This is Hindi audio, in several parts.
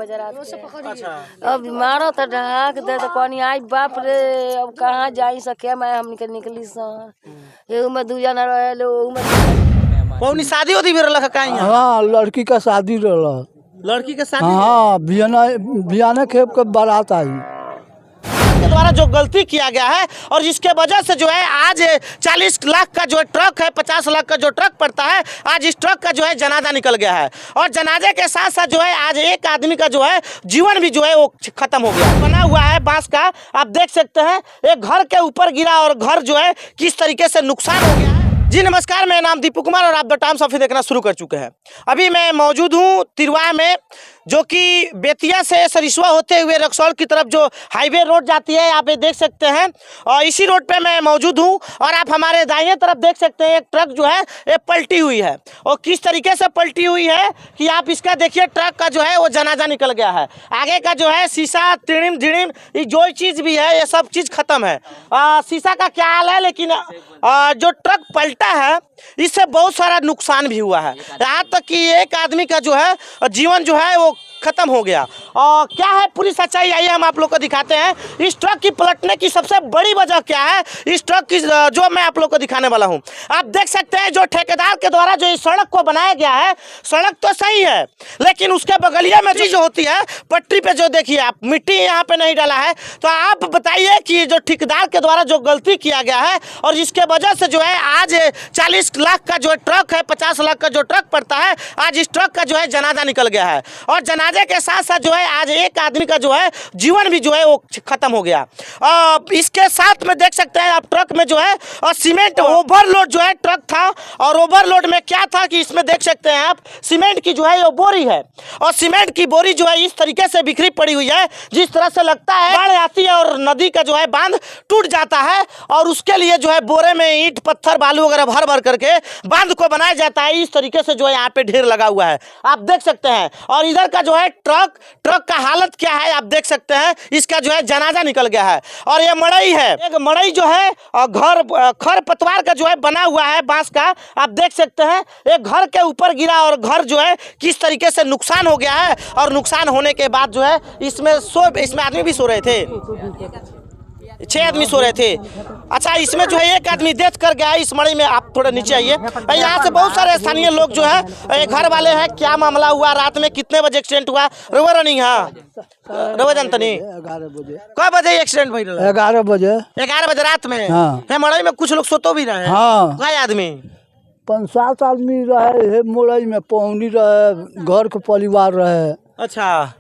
बजे रात के। अच्छा। अब मारो तो ढाक दे तो कौन आई बाप रे, अब कहाँ जाई सके मैं हमनी के निकली सन। एहू में 2 जना रहे लो, एहू में पौनी शादी होती भी रहा का यहाँ? हाँ, लड़की का शादी रहा। लड़की के शादी हाँ, बियाना खेप के बारात आई के द्वारा जो गलती किया गया है और जिसके वजह से जो है आज 40 लाख का जो ट्रक है, 50 लाख का जो ट्रक पड़ता है, आज इस ट्रक का जो है जनाजा निकल गया है। और जनाजे के साथ साथ जो है आज एक आदमी का जो है जीवन भी जो है वो खत्म हो गया। बना हुआ है बांस का, आप देख सकते हैं एक घर के ऊपर गिरा और घर जो है किस तरीके से नुकसान हो गया है। जी नमस्कार, मेरा नाम दीपू कुमार और आप द टाइम्स ऑफ देखना शुरू कर चुके हैं। अभी मैं मौजूद हूँ तिरवा में, जो कि बेतिया से सरिसवा होते हुए रक्सौल की तरफ जो हाईवे रोड जाती है, आप ये देख सकते हैं। और इसी रोड पे मैं मौजूद हूँ और आप हमारे दाहिने तरफ देख सकते हैं एक ट्रक जो है ये पलटी हुई है। और किस तरीके से पलटी हुई है कि आप इसका देखिए, ट्रक का जो है वो जनाजा निकल गया है। आगे का जो है शीशा टिड़िम ढिड़िम ये जो चीज़ भी है ये सब चीज़ खत्म है। शीशा का क्या हाल है, लेकिन जो ट्रक पलटा है इससे बहुत सारा नुकसान भी हुआ है। यहाँ तक कि एक आदमी का जो है जीवन जो है वो खत्म हो गया। और क्या है पूरी सच्चाई, आइए हम आप लोग को दिखाते हैं। इस ट्रक की पलटने की सबसे बड़ी वजह क्या है, इस ट्रक की जो मैं आप लोग को दिखाने वाला हूं। आप देख सकते हैं जो ठेकेदार के द्वारा जो इस सड़क को बनाया गया है, सड़क तो सही है लेकिन उसके बगलिया में जो होती है पटरी पे, जो देखिए आप मिट्टी यहाँ पे नहीं डाला है। तो आप बताइए कि जो ठेकेदार के द्वारा जो गलती किया गया है और जिसके वजह से जो है आज 40 लाख का जो ट्रक है, 50 लाख का जो ट्रक पड़ता है, आज इस ट्रक का जो है जनाजा निकल गया है। और जनाजे के साथ साथ जो है आज एक आदमी का जो है जीवन भी जो है वो खत्म हो गया। इसके साथ में देख सकते हैं आप ट्रक में जो है और सीमेंट ओवरलोड जो है ट्रक था। और ओवरलोड में क्या था कि इसमें देख सकते हैं आप सीमेंट की जो है वो बोरी है। और सीमेंट की बोरी जो है इस तरीके से बिखरी पड़ी हुई है, जिस तरह से लगता है बाढ़ आती है और नदी का जो है बांध टूट जाता है और उसके लिए जो है बोरे में ईंट पत्थर बालू वगैरह भर भर करके बांध को बनाया जाता है। इस तरीके से जो है यहाँ पे ढेर लगा हुआ है, आप देख सकते हैं। और इधर का जो है ट्रक का हालत क्या है आप देख सकते हैं। इसका जो है जनाजा निकल गया है। और ये मड़ई है, एक मड़ई जो है घर खर पतवार का जो है बना हुआ है बांस का, आप देख सकते हैं। एक घर के ऊपर गिरा और घर जो है किस तरीके से नुकसान हो गया है। और नुकसान होने के बाद जो है इसमें आदमी भी सो रहे थे, 6 आदमी सो रहे थे। अच्छा, इसमें जो है एक आदमी डेथ कर गया है इस मड़ई में। आप थोड़ा नीचे आइए, यहाँ से बहुत सारे स्थानीय लोग जो है घर वाले हैं। क्या मामला हुआ, रात में कितने बजे एक्सीडेंट हुआ? रोवा रनिंग रोवा जानता नहीं 11 बजे। कब बजे एक्सीडेंट हुई? 11 बजे। 11 बजे रात में। हाँ। मड़ई में कुछ लोग सोतो भी रहे। हाँ, कई आदमी? 5-7 आदमी रहे मुरई में, पौनी रहे, घर के परिवार रहे। अच्छा,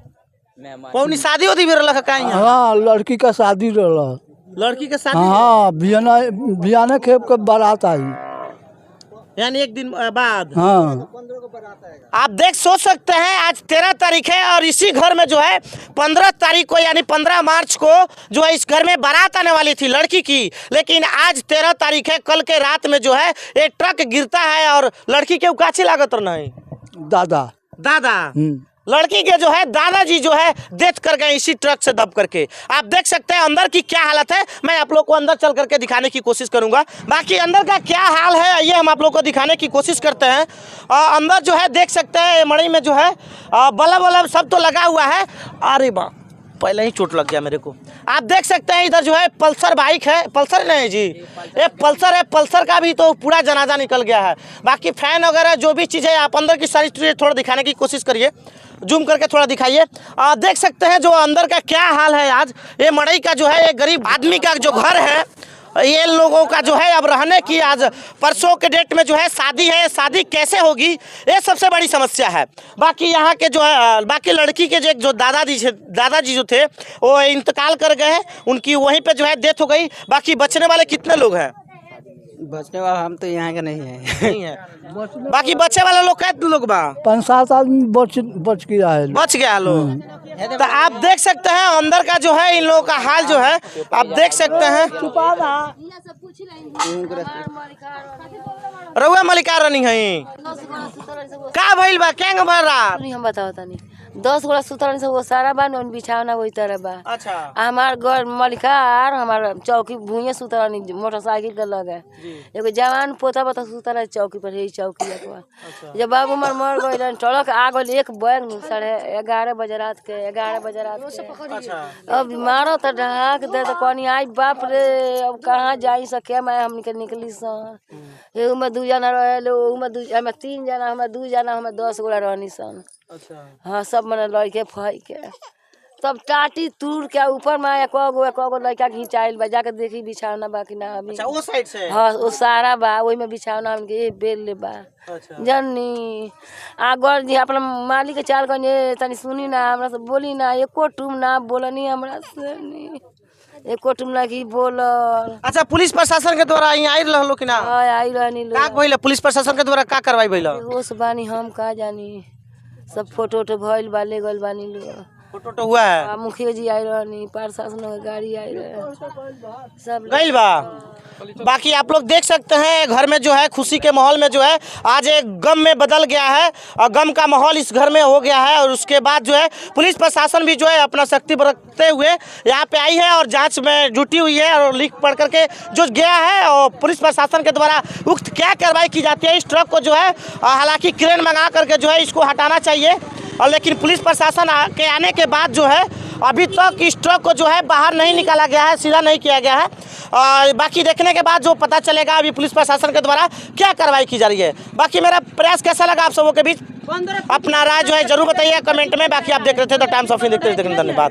पौनी शादी होती भी रहा का यहाँ? हाँ, लड़की का शादी रहा। लड़की के शादी? हाँ, बियाना खेप के बारात आई, यानी एक दिन बाद। हाँ। आप सोच सकते हैं आज 13 तारीख है और इसी घर में जो है 15 तारीख को यानी 15 मार्च को जो है इस घर में बारात आने वाली थी लड़की की। लेकिन आज 13 तारीख है, कल के रात में जो है एक ट्रक गिरता है और लड़की के उकाची लागत और नहीं दादा लड़की के जो है दादाजी जो है डेथ कर गए इसी ट्रक से दब करके। आप देख सकते हैं अंदर की क्या हालत है। मैं आप लोग को अंदर चल करके दिखाने की कोशिश करूंगा। बाकी अंदर का क्या हाल है ये हम आप लोग को दिखाने की कोशिश करते हैं। अंदर जो है देख सकते हैं मड़ई में जो है बल्ब वल्ब सब तो लगा हुआ है। अरे बा, पहले ही चोट लग गया मेरे को। आप देख सकते हैं इधर जो है पल्सर बाइक है, पल्सर नहीं जी, ये पल्सर है। पल्सर का भी तो पूरा जनाजा निकल गया है। बाकी फैन वगैरह जो भी चीज़ है, आप अंदर की सारी चीज़ें थोड़ा दिखाने की कोशिश करिए, जूम करके थोड़ा दिखाइए। देख सकते हैं जो अंदर का क्या हाल है। आज ये मड़ई का जो है एक गरीब आदमी का जो घर है, ये लोगों का जो है अब रहने की, आज परसों के डेट में जो है शादी है, शादी कैसे होगी ये सबसे बड़ी समस्या है। बाकी यहाँ के जो है बाकी लड़की के जो दादाजी जो थे वो इंतकाल कर गए हैं, उनकी वहीं पे जो है डेथ हो गई। बाकी बचने वाले कितने लोग हैं? बचने वाला हम तो यहाँ के नहीं है। बाकी बच्चे वाले लोग कितने लोग बा? 5-7 आदमी बच गया लोग। तो आप देख सकते हैं अंदर का जो है इन लोगों का हाल जो है आप देख सकते हैं। रउआ मलिकार रनिंग है का भइल बा? क्या भर रहा? हम बताओ तनी 10 गोला सुतल से वो सारा बा न बिछावना वही तरह बा। अच्छा हमार घर मलिकार हमार चौकी भूये सुतल मोटरसाइकिल के लगे एगो जवान पोता बता सुतल चौकी पर यही चौकी पर। जब बाबू मर गए टड़क आ गए एक बैग 11:30 बजे रात के 11 बजे रात के। अब मारो तो ढाक दे तो कहनी आई बाप रे अब कहाँ जाई सके मैं हमनी के निकली सन। एहू में 2 जना रहे ओहू में 3 जना हमें 2 जना हमें 10 गोला रहनी सन। हाँ सब मने लड़के फई के तब टाटी तूर के ऊपर में एक गो लड़का घिंचाइल बा जाके देखी बिछावना बा कि ना अभी। अच्छा वो साइड से हाँ वो सारा बा वही में बिछावना हमके बेल ले बा। जन्नी आगर जी अपना मालिक के चाल कने तनी सुनी ना हमरा से बोली ना एको टूम ना बोलनी हमरा से नी एको टूम ना की बोलल। अच्छा पुलिस प्रशासन के द्वारा यहाँ आई रहलो कि ना? हां आई रहनी का लोग भइल पुलिस प्रशासन के द्वारा का कार्रवाई भइल? होश बानी हम का जानी सब फोटो भइल बा ले गइल बानी लोग फोटो हुआ है। मुखिया जी आई रहनी प्रशासन के गाड़ी आई रहे सब गइल बा। बाकी आप लोग देख सकते हैं घर में जो है खुशी के माहौल में जो है आज एक गम में बदल गया है और गम का माहौल इस घर में हो गया है। और उसके बाद जो है पुलिस प्रशासन भी जो है अपना शक्ति बरतते हुए यहाँ पे आई है और जांच में जुटी हुई है और लिख पढ़ करके जो गया है और पुलिस प्रशासन के द्वारा उक्त क्या कार्रवाई की जाती है इस ट्रक को जो है हालांकि क्रेन मंगा करके जो है इसको हटाना चाहिए। और लेकिन पुलिस प्रशासन के आने के बाद जो है अभी तक इस ट्रक को जो है बाहर नहीं निकाला गया है, सीधा नहीं किया गया है। और बाकी देखने के बाद जो पता चलेगा अभी पुलिस प्रशासन के द्वारा क्या कार्रवाई की जा रही है। बाकी मेरा प्रयास कैसा लगा आप सबों के बीच अपना राय जो है जरूर बताइए कमेंट में। बाकी आप देख रहे थे द टाइम्स ऑफ इंडिया, देखने धन्यवाद।